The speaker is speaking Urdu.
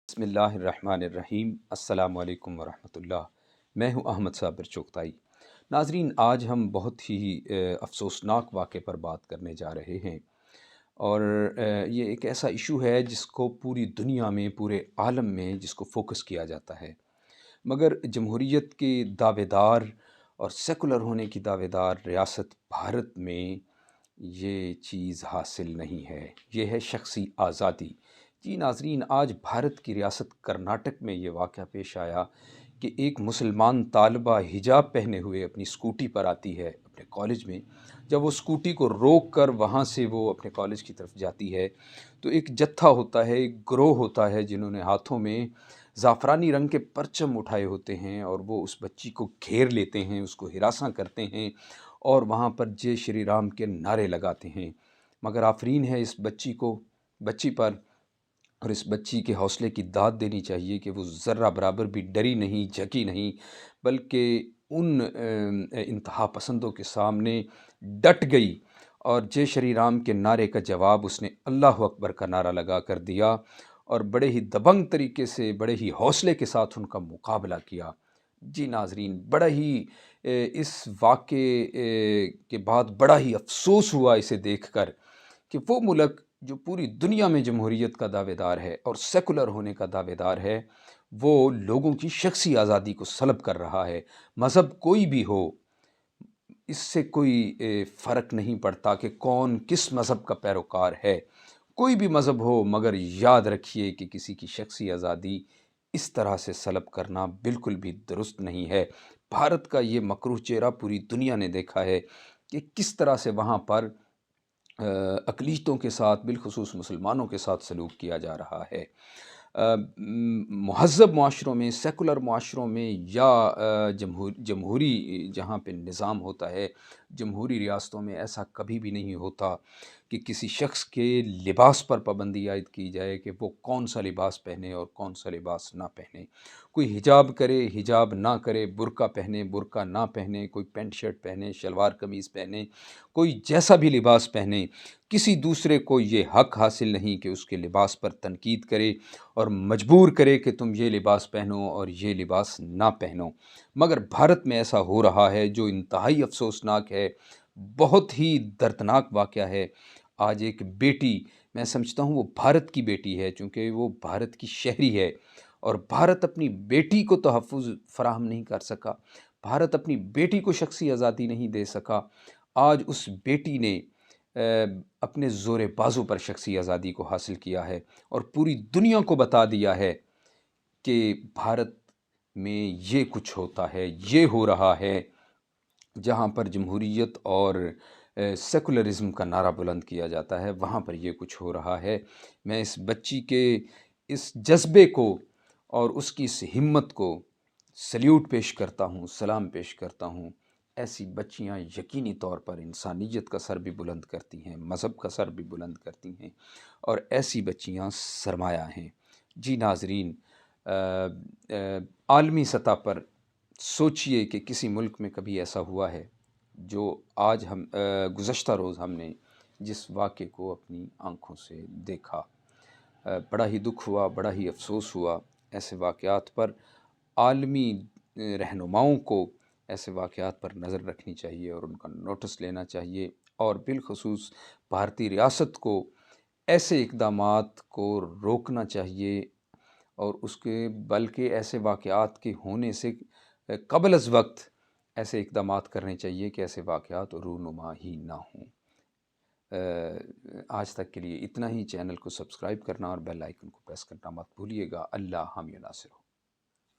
بسم اللہ الرحمن الرحیم۔ السلام علیکم ورحمۃ اللہ۔ میں ہوں احمد صابر چغتائی۔ ناظرین، آج ہم بہت ہی افسوسناک واقعے پر بات کرنے جا رہے ہیں، اور یہ ایک ایسا ایشو ہے جس کو پوری دنیا میں، پورے عالم میں جس کو فوکس کیا جاتا ہے، مگر جمہوریت کے دعوے دار اور سیکولر ہونے کی دعوے دار ریاست بھارت میں یہ چیز حاصل نہیں ہے۔ یہ ہے شخصی آزادی۔ جی ناظرین، آج بھارت کی ریاست کرناٹک میں یہ واقعہ پیش آیا کہ ایک مسلمان طالبہ حجاب پہنے ہوئے اپنی اسکوٹی پر آتی ہے اپنے کالج میں۔ جب وہ اسکوٹی کو روک کر وہاں سے وہ اپنے کالج کی طرف جاتی ہے تو ایک جتھا ہوتا ہے، ایک گروہ ہوتا ہے جنہوں نے ہاتھوں میں زعفرانی رنگ کے پرچم اٹھائے ہوتے ہیں، اور وہ اس بچی کو گھیر لیتے ہیں، اس کو ہراساں کرتے ہیں اور وہاں پر جے شری رام کے نعرے لگاتے ہیں۔ مگر آفرین ہے اس بچی پر، اور اس بچی کے حوصلے کی داد دینی چاہیے کہ وہ ذرہ برابر بھی ڈری نہیں، جھکی نہیں، بلکہ ان انتہا پسندوں کے سامنے ڈٹ گئی، اور جے شری رام کے نعرے کا جواب اس نے اللہ اکبر کا نعرہ لگا کر دیا، اور بڑے ہی دبنگ طریقے سے، بڑے ہی حوصلے کے ساتھ ان کا مقابلہ کیا۔ جی ناظرین، بڑا ہی اس واقعے کے بعد بڑا ہی افسوس ہوا اسے دیکھ کر کہ وہ ملک جو پوری دنیا میں جمہوریت کا دعوے دار ہے اور سیکولر ہونے کا دعوے دار ہے، وہ لوگوں کی شخصی آزادی کو سلب کر رہا ہے۔ مذہب کوئی بھی ہو، اس سے کوئی فرق نہیں پڑتا کہ کون کس مذہب کا پیروکار ہے، کوئی بھی مذہب ہو، مگر یاد رکھیے کہ کسی کی شخصی آزادی اس طرح سے سلب کرنا بالکل بھی درست نہیں ہے۔ بھارت کا یہ مکروہ چہرہ پوری دنیا نے دیکھا ہے کہ کس طرح سے وہاں پر اقلیتوں کے ساتھ، بالخصوص مسلمانوں کے ساتھ سلوک کیا جا رہا ہے۔ مہذب معاشروں میں، سیکولر معاشروں میں، یا جمہوری جہاں پہ نظام ہوتا ہے، جمہوری ریاستوں میں ایسا کبھی بھی نہیں ہوتا کہ کسی شخص کے لباس پر پابندی عائد کی جائے کہ وہ کون سا لباس پہنے اور کون سا لباس نہ پہنے۔ کوئی حجاب کرے، حجاب نہ کرے، برقع پہنے، برقع نہ پہنے، کوئی پینٹ شرٹ پہنے، شلوار قمیض پہنے، کوئی جیسا بھی لباس پہنے، کسی دوسرے کو یہ حق حاصل نہیں کہ اس کے لباس پر تنقید کرے اور مجبور کرے کہ تم یہ لباس پہنو اور یہ لباس نہ پہنو۔ مگر بھارت میں ایسا ہو رہا ہے جو انتہائی افسوسناک ہے، بہت ہی دردناک واقعہ ہے۔ آج ایک بیٹی، میں سمجھتا ہوں وہ بھارت کی بیٹی ہے، چونکہ وہ بھارت کی شہری ہے، اور بھارت اپنی بیٹی کو تحفظ فراہم نہیں کر سکا، بھارت اپنی بیٹی کو شخصی آزادی نہیں دے سکا۔ آج اس بیٹی نے اپنے زور بازو پر شخصی آزادی کو حاصل کیا ہے، اور پوری دنیا کو بتا دیا ہے کہ بھارت میں یہ کچھ ہوتا ہے، یہ ہو رہا ہے۔ جہاں پر جمہوریت اور سیکولرزم کا نعرہ بلند کیا جاتا ہے، وہاں پر یہ کچھ ہو رہا ہے۔ میں اس بچی کے اس جذبے کو اور اس کی اس ہمت کو سلیوٹ پیش کرتا ہوں، سلام پیش کرتا ہوں۔ ایسی بچیاں یقینی طور پر انسانیت کا سر بھی بلند کرتی ہیں، مذہب کا سر بھی بلند کرتی ہیں، اور ایسی بچیاں سرمایہ ہیں۔ جی ناظرین، عالمی سطح پر سوچئے کہ کسی ملک میں کبھی ایسا ہوا ہے جو آج گزشتہ روز ہم نے جس واقعے کو اپنی آنکھوں سے دیکھا۔ بڑا ہی دکھ ہوا، بڑا ہی افسوس ہوا۔ ایسے واقعات پر عالمی رہنماؤں کو ایسے واقعات پر نظر رکھنی چاہیے اور ان کا نوٹس لینا چاہیے، اور بالخصوص بھارتی ریاست کو ایسے اقدامات کو روکنا چاہیے، اور اس کے بلکہ ایسے واقعات کے ہونے سے قبل از وقت ایسے اقدامات کرنے چاہیے کہ ایسے واقعات رونما ہی نہ ہوں۔ آج تک کے لیے اتنا ہی۔ چینل کو سبسکرائب کرنا اور بیل آئیکن کو پریس کرنا مت بھولیے گا۔ اللہ حامی و ناصر ہو۔